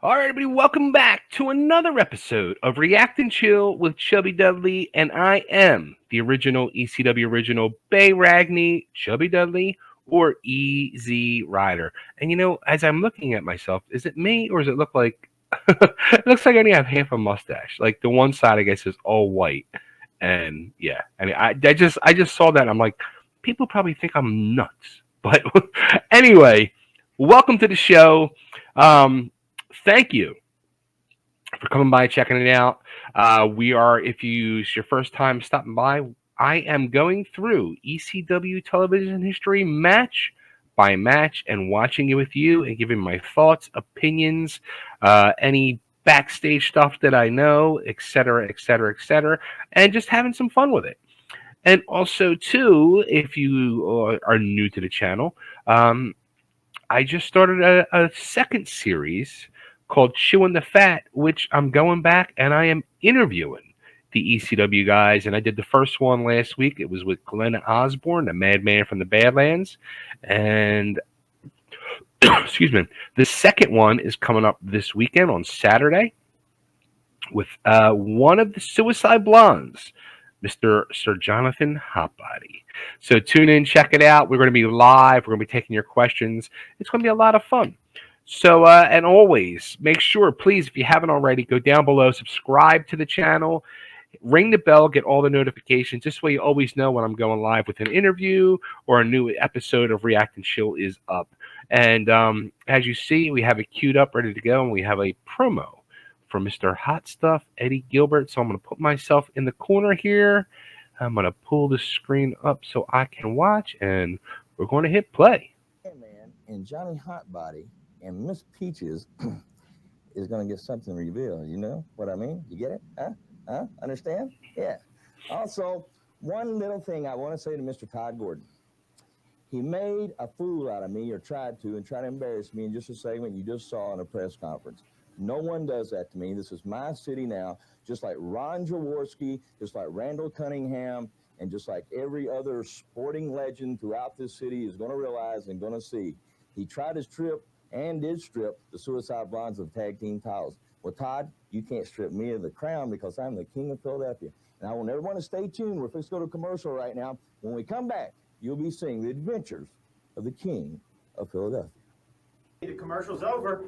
All right, everybody, welcome back to another episode of React and Chill with Chubby Dudley, and I am the original ECW original Bay Ragney, Chubby Dudley, or EZ Rider. And as I'm looking at myself, is it me or does it look like it looks like I only have half a mustache? Like the one side, I guess, is all white, and yeah, I mean, I just saw that, and I'm like, people probably think I'm nuts, but anyway, welcome to the show. Um, Thank you for coming by, checking it out. We are, if it's your first time stopping by, I am going through ECW television history match by match and watching it with you and giving my thoughts, opinions, any backstage stuff that I know, etc., etc., etc., and just having some fun with it. And also, too, if you are new to the channel, I just started a second series called Chewing the Fat, which I'm going back and I am interviewing the ECW guys. And I did the first one last week. It was with Glenn Osborne, the madman from the Badlands. And, excuse me, the second one is coming up this weekend on Saturday with one of the Suicide Blondes, Mr. Sir Jonathan Hotbody. So tune in, check it out. We're going to be live. We're going to be taking your questions. It's going to be a lot of fun. So, and always make sure, please, if you haven't already, go down below, subscribe to the channel, ring the bell, get all the notifications. This way you always know when I'm going live with an interview or a new episode of React and Chill is up. And as you see, we have it queued up, ready to go, and we have a promo for Mr. Hot Stuff, Eddie Gilbert. So I'm going to put myself in the corner here. I'm going to pull the screen up so I can watch, and we're going to hit play. Hey, man, and Johnny Hotbody and Miss Peaches is going to get something revealed. You know what I mean? You get it? Huh? Understand? Yeah. Also, one little thing I want to say to Mr. Todd Gordon. He made a fool out of me, or tried to embarrass me in just a segment you just saw in a press conference. No one does that to me. This is my city now, just like Ron Jaworski, just like Randall Cunningham, and just like every other sporting legend throughout this city is going to realize and going to see. He tried to strip and did strip the Suicide Blondes of tag team titles. Well, Todd, you can't strip me of the crown because I'm the king of Philadelphia. And I want everyone to stay tuned. We're supposed to go to commercial right now. When we come back, you'll be seeing the adventures of the king of Philadelphia. The commercial's over.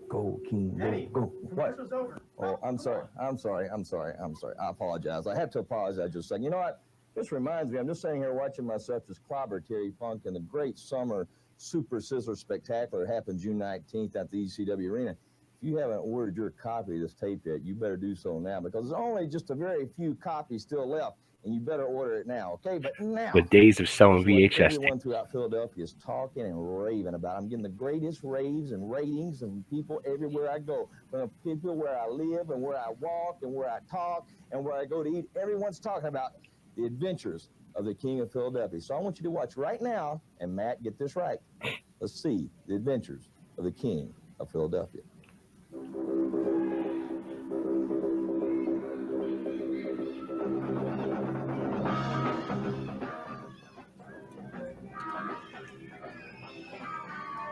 Go, King, go, Eddie, go. the What? commercial's over. Oh, I'm sorry. I apologize. I have to apologize just a second. You know what? This reminds me, I'm just sitting here watching myself just clobber Terry Funk in the great summer Super Sizzler Spectacular that happened June 19th at the ECW Arena. If you haven't ordered your copy of this tape yet, you better do so now because there's only just a very few copies still left, and you better order it now, okay? But now, The days of selling that's what VHS. everyone throughout Philadelphia is talking and raving about. I'm getting the greatest raves and ratings and people everywhere I go. From people where I live and where I walk and where I talk and where I go to eat. Everyone's talking about the adventures of the King of Philadelphia. So I want you to watch right now, and Matt, get this right. Let's see the adventures of the King of Philadelphia.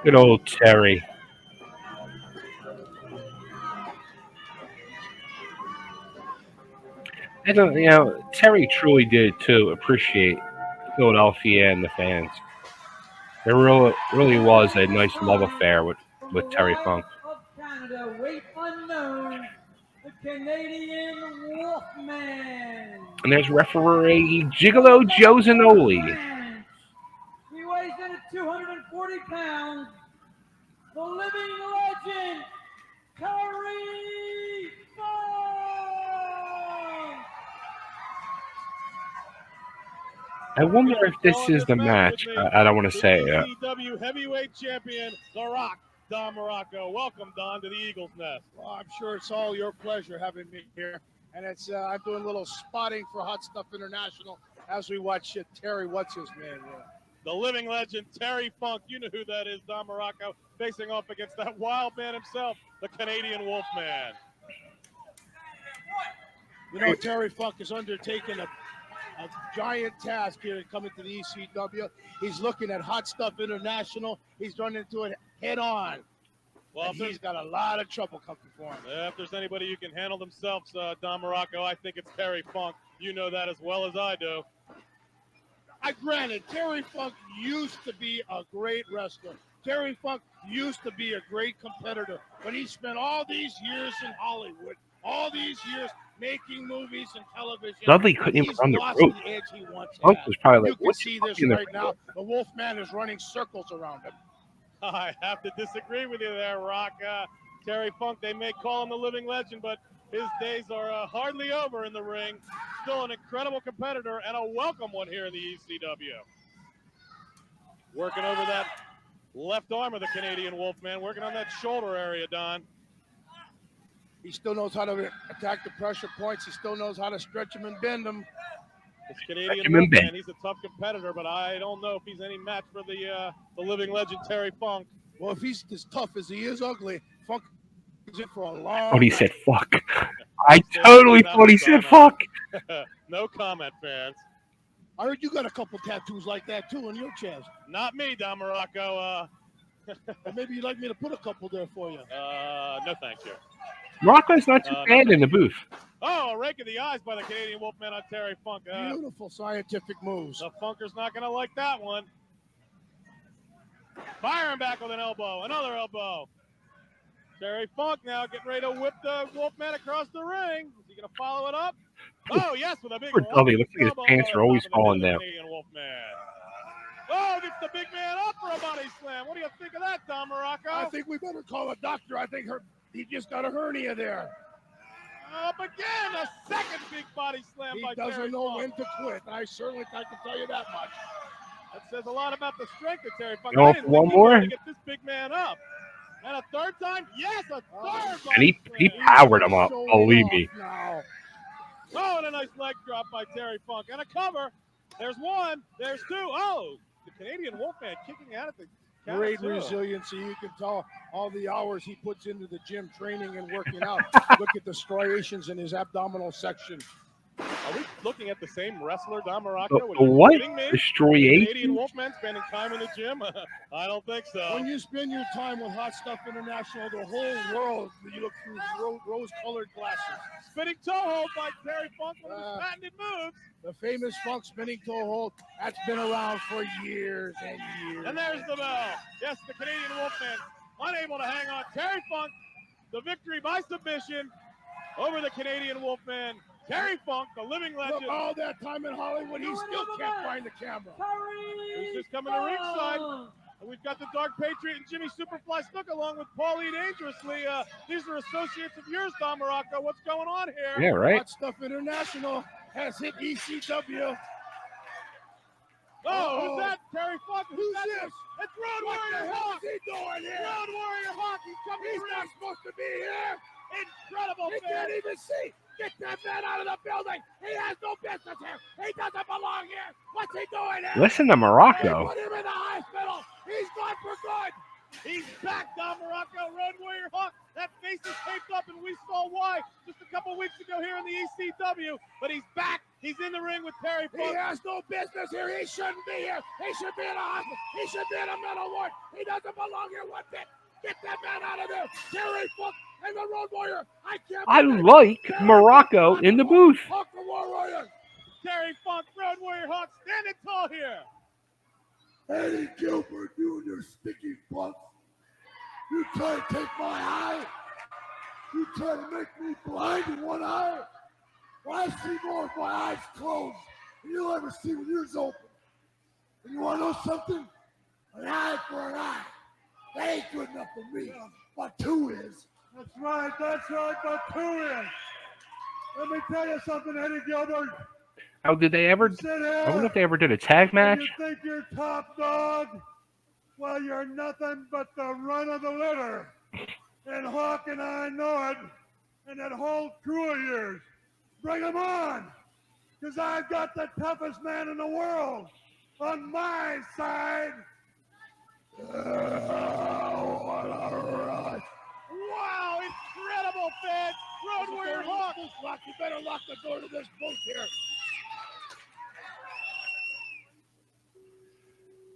Good old Terry. I don't, Terry truly did too appreciate Philadelphia and the fans. There really was a nice love affair with Terry Funk. Of Canada, weight unknown, the Canadian Wolfman. And there's referee Gigolo Joe Zanoli. He weighs in at 240 pounds. The living legend, Terry Funk. I wonder if this is the match. I don't want to say it. ECW heavyweight champion, The Rock, Don Morocco. Welcome, Don, to the Eagles Nest. Well, I'm sure it's all your pleasure having me here. And it's I'm doing a little spotting for Hot Stuff International as we watch Terry, what's his name? The living legend, Terry Funk. You know who that is, Don Morocco, facing off against that wild man himself, the Canadian Wolfman. You know, Terry Funk is undertaking a giant task here coming to the ECW. He's looking at Hot Stuff International. He's running into it head on. Well, And he's got a lot of trouble coming for him. if there's anybody who can handle themselves, Don Morocco, I think it's Terry Funk. You know that as well as I do. Granted, Terry Funk used to be a great wrestler. Terry Funk used to be a great competitor, but he spent all these years in Hollywood, all these years making movies and television. Dudley couldn't even He's run the lost rope. the edge he once Funk had. was probably like, You can "What see the this fuck in the right now. ring?" The Wolfman is running circles around him. I have to disagree with you there, Rock. Terry Funk, they may call him the living legend, but his days are hardly over in the ring. Still an incredible competitor and a welcome one here in the ECW. Working over that left arm of the Canadian Wolfman, working on that shoulder area, Don. He still knows how to attack the pressure points. He still knows how to stretch them and bend them. This Canadian Stretch him and Wolfman, bend. he's a tough competitor, but I don't know if he's any match for the living legend Terry Funk. Well, if he's as tough as he is ugly, Funk is in for a long Oh, he night. said fuck. I totally thought he said fuck. No comment, fans. I heard you got a couple tattoos like that too on your chest. Not me, Don Morocco. Or maybe you'd like me to put a couple there for you. No, thank you. Morocco's not too bad in the booth. Oh, a rake of the eyes by the Canadian Wolfman on Terry Funk. Beautiful scientific moves. The Funker's not going to like that one. Firing back with an elbow. Another elbow. Terry Funk now getting ready to whip the Wolfman across the ring. Is he going to follow it up? Oh, yes, with a big Poor Dudley. Looks like his elbow pants on are always top of the falling head down. of the Canadian Wolfman. Oh, gets the big man up for a body slam. What do you think of that, Don Morocco? I think we better call a doctor. I think he just got a hernia there. Up again, a second big body slam by He Terry doesn't know Funk. when to quit. I can tell you that much. That says a lot about the strength of Terry Funk. Go I for didn't one think he was more? going to get this big man up. And a third time? Yes, a third And body he slam. powered him up. Believe me. Now. Oh, and a nice leg drop by Terry Funk. And a cover. There's one. There's two. Oh, the Canadian Wolfman kicking out at the count Great of two. resiliency. You can tell all the hours he puts into the gym training and working out. Look at the striations in his abdominal section. Are we looking at the same wrestler, Don Morocco? The Are you what? kidding me? Destroyation? Canadian Wolfman spending time in the gym? I don't think so. When you spend your time with Hot Stuff International, the whole world, you look through rose-colored glasses. Spinning toe hold by Terry Funk, one of his patented moves. The famous Funk spinning toe hold, that's been around for years and years. And there's the bell. Yes, the Canadian Wolfman unable to hang on. Terry Funk, the victory by submission over the Canadian Wolfman. Terry Funk, the living legend. Look, all that time in Hollywood, he still can't find the camera. He's just coming to ringside. And we've got the Dark Patriot and Jimmy Superfly Snook along with Paulie Dangerously. These are associates of yours, Don Morocco. What's going on here? Yeah, right. Hot Stuff International has hit ECW. Oh, who's that? Terry Funk. Who's that? this? It's Road What the Warrior hell Hawk. is he doing here? Road Warrior Hawk. He's coming He's to not ring. supposed to be here. Incredible, He man. can't even see. Get that man out of the building. He has no business here. He doesn't belong here. What's he doing here? Listen to They Morocco. put him in the hospital. He's gone for good. He's back, Don Morocco. Road Warrior Hawk. That face is taped up, and we saw why just a couple weeks ago here in the ECW. But he's back. He's in the ring with Terry He Funk. has no business here. He shouldn't be here. He should be in a hospital. He should be in a mental ward. He doesn't belong here one bit. Get that man out of there. Terry Funk and the Road Warrior. I like Morocco in the booth. Hawk the Warrior. Terry Funk, Road Warrior Hawk, standing tall here. Eddie Gilbert, you and your sticky butts. You try to take my eye. You try to make me blind in one eye. Well, I see more with my eyes closed than you'll ever see with yours open. And you want to know something? An eye for an eye. That ain't good enough for me. But two is. That's right, but two is. Let me tell you something, Eddie Gilbert. Oh, did they ever? Sit I wonder here. if they ever did a tag match. You think you're top dog? Well, you're nothing but the run of the litter. And Hawk and I know it. And that whole crew of yours. Bring them on. Because I've got the toughest man in the world on my side. Wow, incredible, fans. Road Warrior Hawk. You better lock the door to this booth here.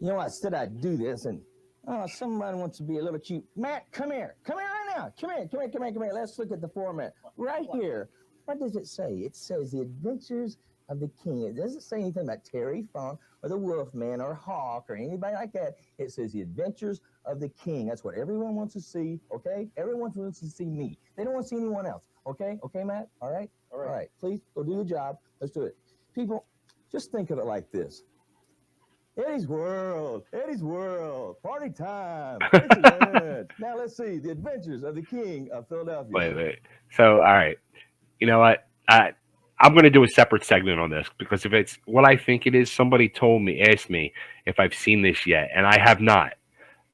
You know, I said I'd do this, and Oh, somebody wants to be a little cute. Matt, come here. Come here right now. Come here, come here, come here, come here. Let's look at the format. Right here. What does it say? It says The Adventures of the King. It doesn't say anything about Terry Funk or the Wolfman or Hawk or anybody like that. It says The Adventures of the King. That's what everyone wants to see, okay? Everyone wants to see me. They don't want to see anyone else, okay? Okay, Matt? All right? All right. Please, go do your job. Let's do it. People, just think of it like this. Eddie's World, party time. Excellent. Now let's see, The Adventures of the King of Philadelphia. Wait. So, all right. You know what? I'm going to do a separate segment on this because if it's what I think it is, somebody asked me if I've seen this yet, and I have not.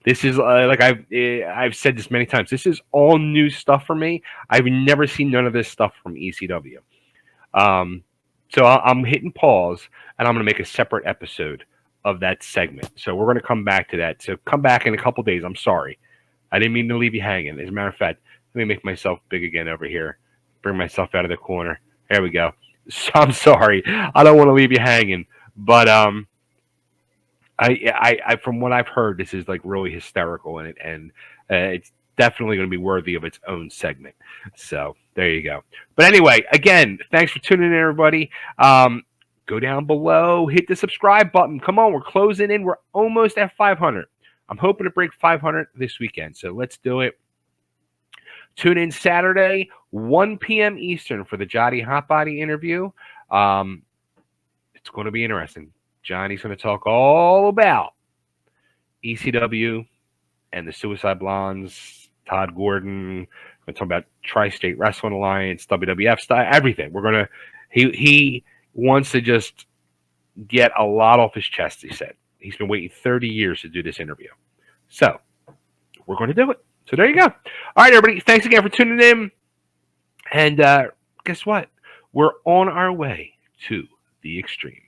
This is like I've said this many times. This is all new stuff for me. I've never seen none of this stuff from ECW. So I'm hitting pause, and I'm going to make a separate episode of that segment. So we're going to come back to that. So come back in a couple days. I'm sorry. I didn't mean to leave you hanging. As a matter of fact, let me make myself big again over here. Bring myself out of the corner. There we go. So I'm sorry. I don't want to leave you hanging. But I from what I've heard, this is like really hysterical in it, and it's definitely going to be worthy of its own segment. So there you go. But anyway, again, thanks for tuning in, everybody. Go down below, hit the subscribe button. Come on, we're closing in. We're almost at 500. I'm hoping to break 500 this weekend, so let's do it. Tune in Saturday, 1 p.m. Eastern for the Johnny Hotbody interview. It's going to be interesting. Johnny's going to talk all about ECW and the Suicide Blondes, Todd Gordon. We're going to talk about Tri-State Wrestling Alliance, WWF style, everything. We're going to he wants to just get a lot off his chest, he said. He's been waiting 30 years to do this interview. So, we're going to do it. So, there you go. All right, everybody. Thanks again for tuning in. And guess what? We're on our way to the extreme.